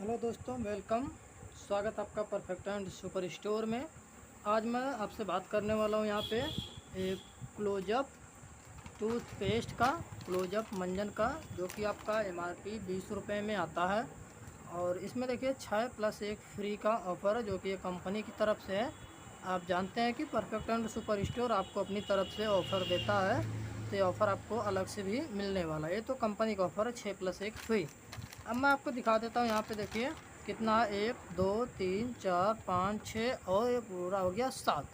Hello दोस्तों, welcome. स्वागत आपका परफेक्ट एंड सुपर स्टोर में। आज मैं आपसे बात करने वाला हूँ यहाँ पे एक क्लोजअप टूथपेस्ट का, क्लोजअप मंजन का, जो कि आपका एमआरपी 20 रुपये में आता है। और इसमें देखिए 6+1 फ्री का ऑफ़र है, जो कि ये कंपनी की तरफ से है। आप जानते हैं कि परफेक्ट एंड सुपर स्टोर आपको अपनी तरफ से ऑफ़र देता है, तो ये ऑफ़र आपको अलग से भी मिलने वाला है। ये तो कंपनी का ऑफ़र है 6+1 फ्री। अब मैं आपको दिखा देता हूँ। यहाँ पे देखिए कितना है, 1 2 3 4 5 6 और ये पूरा हो गया 7।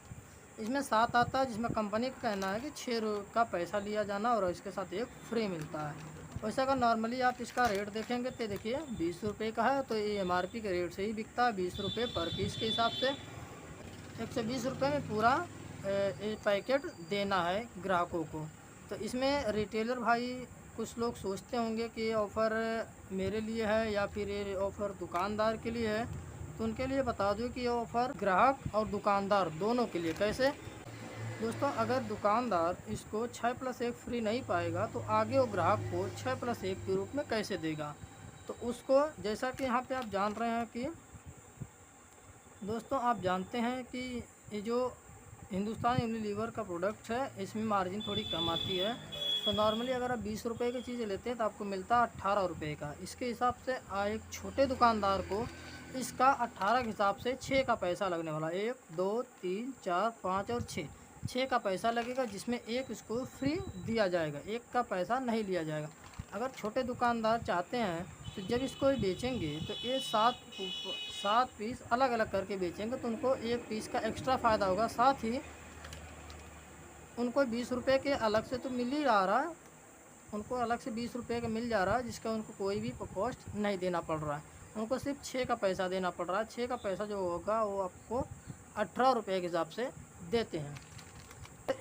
इसमें 7 आता है, जिसमें कंपनी का कहना है कि 6 का पैसा लिया जाना और इसके साथ एक फ्री मिलता है। वैसे अगर नॉर्मली आप इसका रेट देखेंगे तो देखिए 20 रुपये का है, तो ये एमआरपी के रेट से ही बिकता है, 20 रुपये पर पीस के हिसाब से। 120 रुपये में पूरा ये पैकेट देना है ग्राहकों को। तो इसमें रिटेलर भाई, कुछ लोग सोचते होंगे कि ये ऑफ़र मेरे लिए है या फिर ये ऑफ़र दुकानदार के लिए है। तो उनके लिए बता दूं कि ये ऑफ़र ग्राहक और दुकानदार दोनों के लिए। कैसे दोस्तों, अगर दुकानदार इसको 6+1 फ्री नहीं पाएगा तो आगे वो ग्राहक को 6+1 के रूप में कैसे देगा। तो उसको, जैसा कि यहाँ पे आप जान रहे हैं कि दोस्तों, आप जानते हैं कि ये जो हिंदुस्तान यूनिलीवर का प्रोडक्ट है, इसमें मार्जिन थोड़ी कम आती है। तो नॉर्मली अगर आप 20 रुपये की चीज़ लेते हैं तो आपको मिलता है 18 रुपये का। इसके हिसाब से एक छोटे दुकानदार को इसका 18 के हिसाब से 6 का पैसा लगने वाला। 1 2 3 4 5 और 6 का पैसा लगेगा, जिसमें एक इसको फ्री दिया जाएगा, एक का पैसा नहीं लिया जाएगा। अगर छोटे दुकानदार चाहते हैं तो जब इसको बेचेंगे तो ये 7 पीस अलग अलग करके बेचेंगे, तो उनको एक पीस का एक्स्ट्रा फ़ायदा होगा। साथ ही उनको 20 रुपये के अलग से तो मिल ही रहा है, उनको अलग से 20 रुपये का मिल जा रहा है, जिसका उनको कोई भी कॉस्ट नहीं देना पड़ रहा है। उनको सिर्फ 6 का पैसा देना पड़ रहा है। 6 का पैसा जो होगा वो आपको 18 रुपये के हिसाब से देते हैं।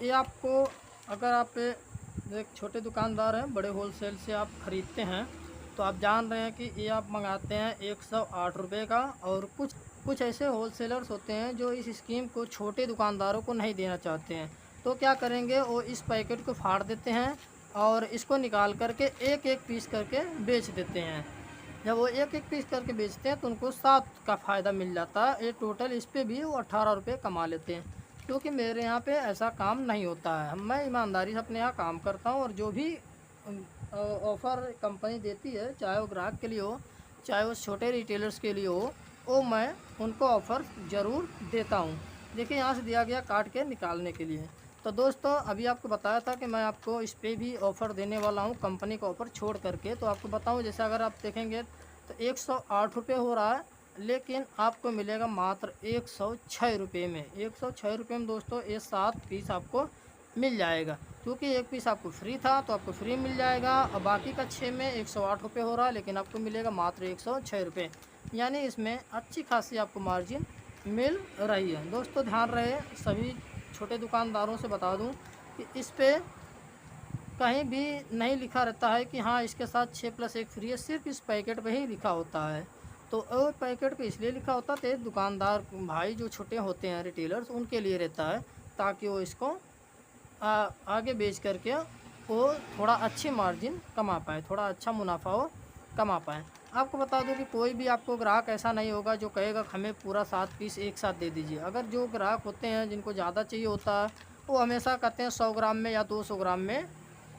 ये आपको, अगर आप एक छोटे दुकानदार हैं, बड़े होलसेल से आप ख़रीदते हैं, तो आप जान रहे हैं कि ये आप मंगाते हैं 108 रुपये का। और कुछ ऐसे होलसेलर्स होते हैं जो इस स्कीम को छोटे दुकानदारों को नहीं देना चाहते हैं। तो क्या करेंगे, वो इस पैकेट को फाड़ देते हैं और इसको निकाल करके एक एक पीस करके बेच देते हैं। जब वो एक एक पीस करके बेचते हैं तो उनको 7 का फ़ायदा मिल जाता है। ये टोटल इस पे भी वो 18 रुपये कमा लेते हैं। क्योंकि मेरे यहाँ पे ऐसा काम नहीं होता है, मैं ईमानदारी से अपने यहाँ काम करता हूँ। और जो भी ऑफ़र कंपनी देती है, चाहे वो ग्राहक के लिए हो, चाहे वो छोटे रिटेलर्स के लिए हो, वो मैं उनको ऑफ़र ज़रूर देता हूँ। देखिए यहाँ से दिया गया काट के निकालने के लिए। तो दोस्तों, अभी आपको बताया था कि मैं आपको इस पे भी ऑफ़र देने वाला हूँ, कंपनी का ऑफ़र छोड़ करके। तो आपको बताऊँ, जैसे अगर आप देखेंगे तो 108 रुपये हो रहा है, लेकिन आपको मिलेगा मात्र 106 रुपये में। 106 रुपये में दोस्तों ये 7 पीस आपको मिल जाएगा। क्योंकि एक पीस आपको फ्री था तो आपको फ्री मिल जाएगा, और बाकी का 6 में 108 रुपये हो रहा है, लेकिन आपको मिलेगा मात्र 106 रुपये। यानी इसमें अच्छी खासी आपको मार्जिन मिल रही है। दोस्तों ध्यान रहे, सभी छोटे दुकानदारों से बता दूं कि इस पे कहीं भी नहीं लिखा रहता है कि हाँ इसके साथ 6+1 फ्री है। सिर्फ इस पैकेट पे ही लिखा होता है। तो वो पैकेट पे इसलिए लिखा होता है, दुकानदार भाई जो छोटे होते हैं, रिटेलर्स, उनके लिए रहता है, ताकि वो इसको आगे बेच करके वो थोड़ा अच्छी मार्जिन कमा पाए, थोड़ा अच्छा मुनाफा वो कमा पाए। आपको बता दूं कि कोई भी आपको ग्राहक ऐसा नहीं होगा जो कहेगा हमें पूरा 7 पीस एक साथ दे दीजिए। अगर जो ग्राहक होते हैं जिनको ज़्यादा चाहिए होता है, वो हमेशा कहते हैं 100 ग्राम में या 200 ग्राम में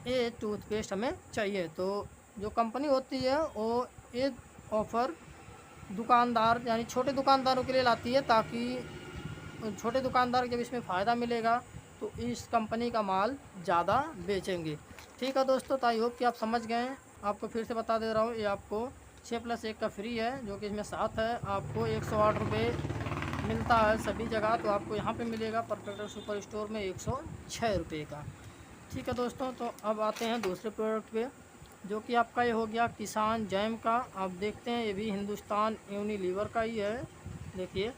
ये टूथपेस्ट हमें चाहिए। तो जो कंपनी होती है वो ये ऑफ़र दुकानदार यानी छोटे दुकानदारों के लिए लाती है, ताकि छोटे दुकानदार जब इसमें फ़ायदा मिलेगा तो इस कंपनी का माल ज़्यादा बेचेंगे। ठीक है दोस्तों, तो आई होप कि आप समझ गए हैं। आपको फिर से बता दे रहा हूँ, ये आपको 6+1 का फ्री है, जो कि इसमें 7 है। आपको 108 रुपये मिलता है सभी जगह, तो आपको यहाँ पे मिलेगा परफेक्ट सुपर स्टोर में 106 रुपये का। ठीक है दोस्तों, तो अब आते हैं दूसरे प्रोडक्ट पे, जो कि आपका ये हो गया किसान जैम का। आप देखते हैं ये भी हिंदुस्तान यूनिलीवर का ही है। देखिए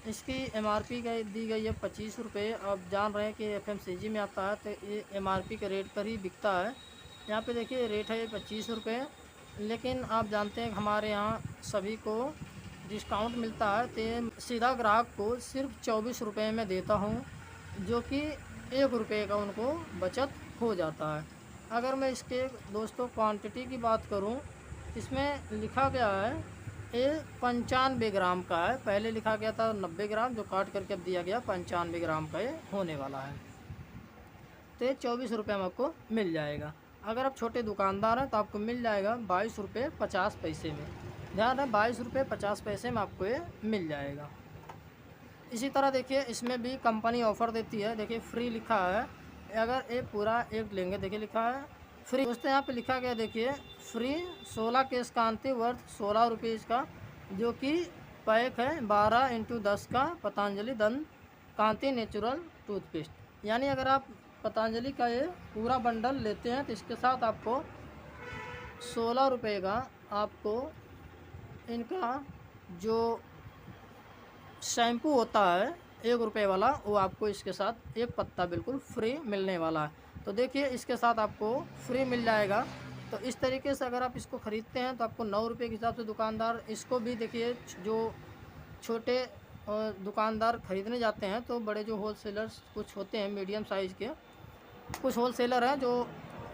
इसकी एमआरपी दी गई है 25 रुपये। आप जान रहे हैं कि एफएमसीजी में आता है, तो ये एमआरपी के रेट पर ही बिकता है। यहाँ पे देखिए रेट है 25 रुपये, लेकिन आप जानते हैं हमारे यहाँ सभी को डिस्काउंट मिलता है, तो सीधा ग्राहक को सिर्फ 24 रुपये में देता हूँ, जो कि 1 रुपये का उनको बचत हो जाता है। अगर मैं इसके दोस्तों क्वांटिटी की बात करूं, इसमें लिखा गया है ये 95 ग्राम का है। पहले लिखा गया था 90 ग्राम, जो काट करके अब दिया गया 95 ग्राम का ये होने वाला है। तो ये 24 रुपये में आपको मिल जाएगा। अगर आप छोटे दुकानदार हैं तो आपको मिल जाएगा 22 रुपये 50 पैसे में। ध्यान रहे 22 रुपये 50 पैसे में आपको ये मिल जाएगा। इसी तरह देखिए इसमें भी कंपनी ऑफ़र देती है। देखिए फ्री लिखा है, अगर ये पूरा एक लेंगे, देखिए लिखा है फ्री। दोस्तों यहाँ पे लिखा गया देखिए फ्री 16 केस कांति वर्थ 16 रुपये इसका, जो कि पैक है 12x10 का पतंजलि दंत कांति नेचुरल टूथपेस्ट। यानी अगर आप पतंजलि का ये पूरा बंडल लेते हैं तो इसके साथ आपको 16 रुपये का आपको इनका जो शैम्पू होता है 1 रुपये वाला, वो आपको इसके साथ एक पत्ता बिल्कुल फ्री मिलने वाला है। तो देखिए इसके साथ आपको फ्री मिल जाएगा। तो इस तरीके से अगर आप इसको ख़रीदते हैं तो आपको 9 रुपये के हिसाब से दुकानदार इसको भी देखिए, जो छोटे दुकानदार ख़रीदने जाते हैं तो बड़े जो होलसेलर्स कुछ होते हैं मीडियम साइज़ के, कुछ होलसेलर हैं जो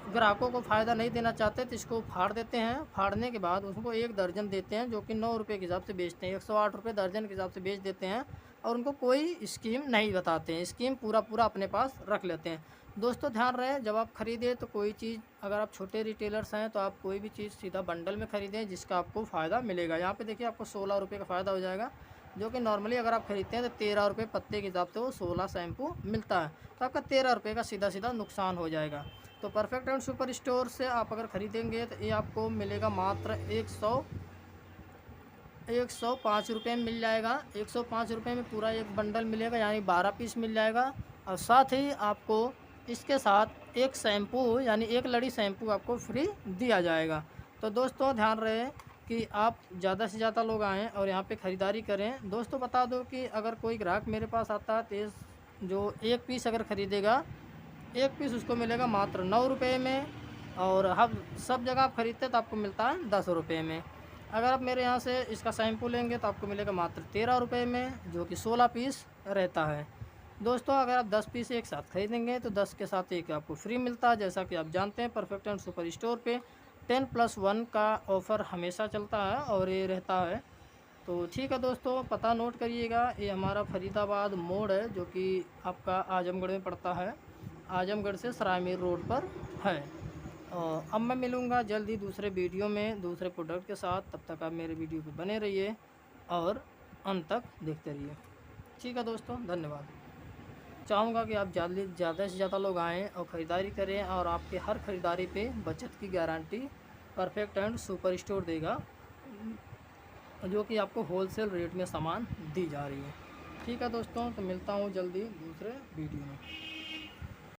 ग्राहकों को फ़ायदा नहीं देना चाहते तो इसको फाड़ देते हैं। फाड़ने के बाद उसको 1 दर्जन देते हैं, जो कि 9 रुपये के हिसाब से बेचते हैं, 108 रुपये दर्जन के हिसाब से बेच देते हैं। और उनको कोई स्कीम नहीं बताते हैं, स्कीम पूरा अपने पास रख लेते हैं। दोस्तों ध्यान रहे जब आप ख़रीदें तो कोई चीज़, अगर आप छोटे रिटेलर्स हैं तो आप कोई भी चीज़ सीधा बंडल में ख़रीदें जिसका आपको फ़ायदा मिलेगा। यहाँ पे देखिए आपको 16 रुपये का फ़ायदा हो जाएगा, जो कि नॉर्मली अगर आप ख़रीदते हैं तो 13 रुपये पत्ते के हिसाब से वो 16 शैम्पू मिलता है, तो आपका 13 रुपये का सीधा नुकसान हो जाएगा। तो परफेक्ट एंड सुपर स्टोर से आप अगर ख़रीदेंगे तो ये आपको मिलेगा मात्र 105 रुपये में मिल जाएगा। 105 रुपये में पूरा एक बंडल मिलेगा, यानी 12 पीस मिल जाएगा। और साथ ही आपको इसके साथ एक शैम्पू यानी एक लड़ी शैम्पू आपको फ्री दिया जाएगा। तो दोस्तों ध्यान रहे कि आप ज़्यादा से ज़्यादा लोग आएँ और यहाँ पे ख़रीदारी करें। दोस्तों बता दो कि अगर कोई ग्राहक मेरे पास आता है तो जो एक पीस अगर ख़रीदेगा, एक पीस उसको मिलेगा मात्र 9 रुपये में। और हम सब जगह आप ख़रीदते हैं तो आपको मिलता है 10 रुपये में। अगर आप मेरे यहाँ से इसका शैम्पू लेंगे तो आपको मिलेगा मात्र 13 रुपये में, जो कि 16 पीस रहता है। दोस्तों अगर आप 10 पीस एक साथ खरीदेंगे तो 10 के साथ एक आपको फ्री मिलता है। जैसा कि आप जानते हैं परफेक्ट एंड सुपर स्टोर पे 10+1 का ऑफ़र हमेशा चलता है और ये रहता है। तो ठीक है दोस्तों, पता नोट करिएगा, ये हमारा फरीदाबाद मोड़ है, जो कि आपका आजमगढ़ में पड़ता है। आजमगढ़ से सरायमीर रोड पर है। और अब मैं मिलूँगा जल्दी दूसरे वीडियो में दूसरे प्रोडक्ट के साथ। तब तक आप मेरे वीडियो पे बने रहिए और अंत तक देखते रहिए। ठीक है दोस्तों, धन्यवाद। चाहूँगा कि आप ज़्यादा से ज़्यादा लोग आएँ और ख़रीदारी करें, और आपके हर ख़रीदारी पे बचत की guarantee perfect and super store देगा, जो कि आपको होलसेल रेट में सामान दी जा रही है। ठीक है दोस्तों, तो मिलता हूँ जल्दी दूसरे वीडियो में।